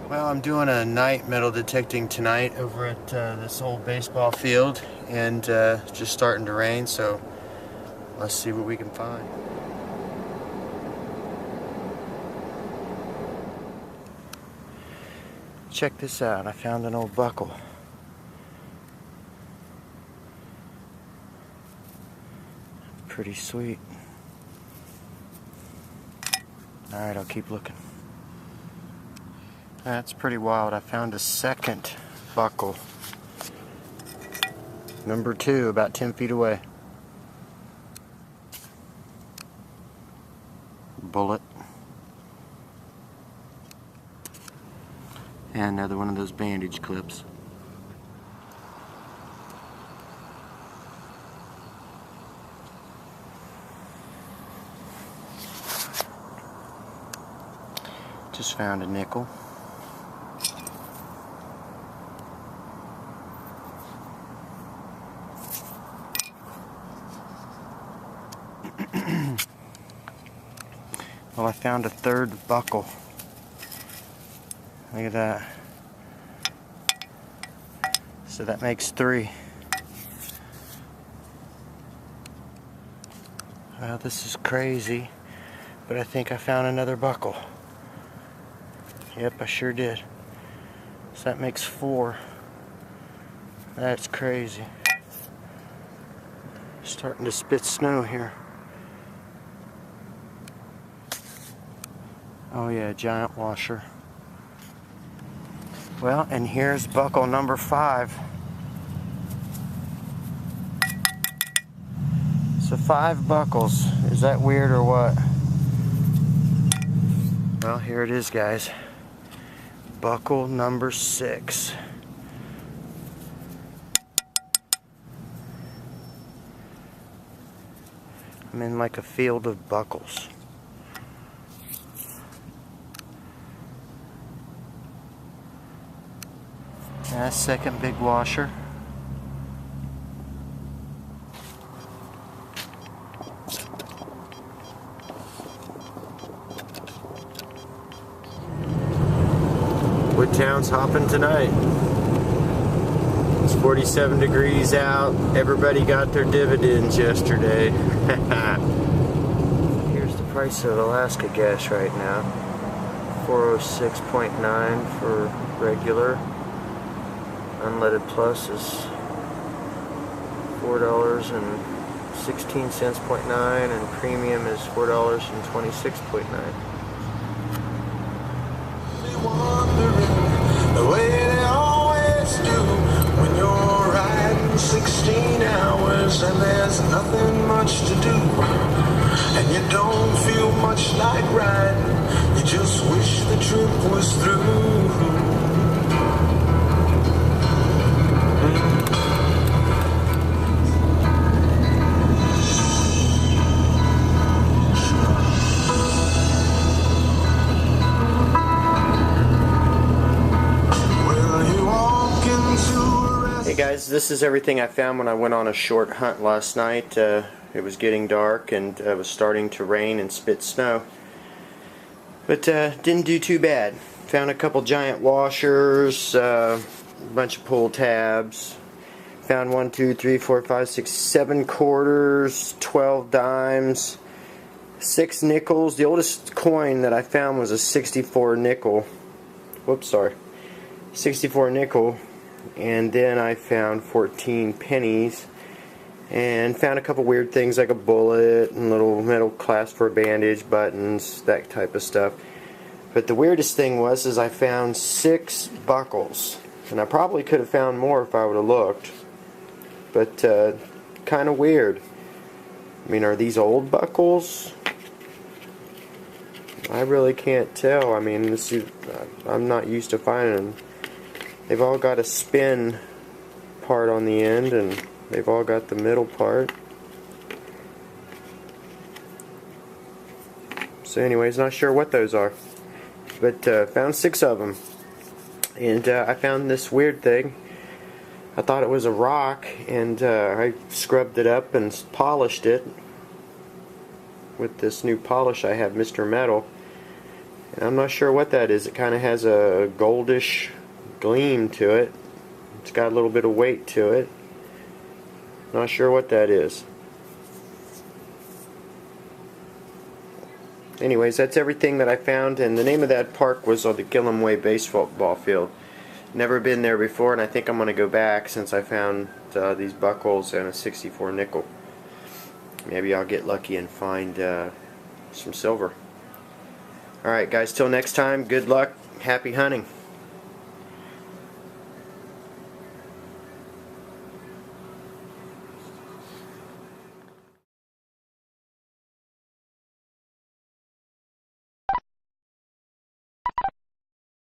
Well, I'm doing a night metal detecting tonight over at this old baseball field, and it's just starting to rain, so let's see what we can find. Check this out, I found an old buckle. Pretty sweet. Alright, I'll keep looking. That's pretty wild. I found a second buckle. Number 2, about 10 feet away. Bullet. And another one of those bandage clips. Just found a nickel. Well, I found a third buckle. Look at that. So that makes 3. Well, this is crazy, but I think I found another buckle. Yep, I sure did. So that makes 4. That's crazy. Starting to spit snow here. Oh yeah, giant washer. Well, and here's buckle number 5. So 5 buckles. Is that weird or what? Well, here it is, guys. Buckle number 6. I'm in like a field of buckles. That's second big washer. Woodtown's hopping tonight. It's 47 degrees out. Everybody got their dividends yesterday. Here's the price of Alaska gas right now. 406.9 for regular. Unleaded plus is $4.16.9, and premium is $4.26.9. The way they always do when you're riding 16 hours and there's nothing much to do, and you don't feel much like riding, you just wish the trip was through. Hey guys, this is everything I found when I went on a short hunt last night. It was getting dark and it was starting to rain and spit snow. But didn't do too bad. Found a couple giant washers, a bunch of pull tabs. Found 1, 2, 3, 4, 5, 6, 7 quarters, 12 dimes, 6 nickels. The oldest coin that I found was a 64 nickel. Whoops, sorry. 64 nickel. And then I found 14 pennies and found a couple weird things like a bullet and little metal clasp for a bandage, buttons, that type of stuff. But the weirdest thing was I found 6 buckles, and I probably could have found more if I would have looked, but kind of weird. I mean, are these old buckles? I really can't tell. I mean, this is, I'm not used to finding them. They've all got a spin part on the end, and they've all got the middle part. So anyways, not sure what those are. But found 6 of them. And I found this weird thing. I thought it was a rock, and I scrubbed it up and polished it with this new polish I have, Mr. Metal. And I'm not sure what that is. It kind of has a goldish gleam to it. It's got a little bit of weight to it. Not sure what that is. Anyways, that's everything that I found, and the name of that park was on the Gilliam Way baseball field. Never been there before, and I think I'm going to go back since I found these buckles and a 64 nickel. Maybe I'll get lucky and find some silver. Alright guys, till next time, good luck, happy hunting.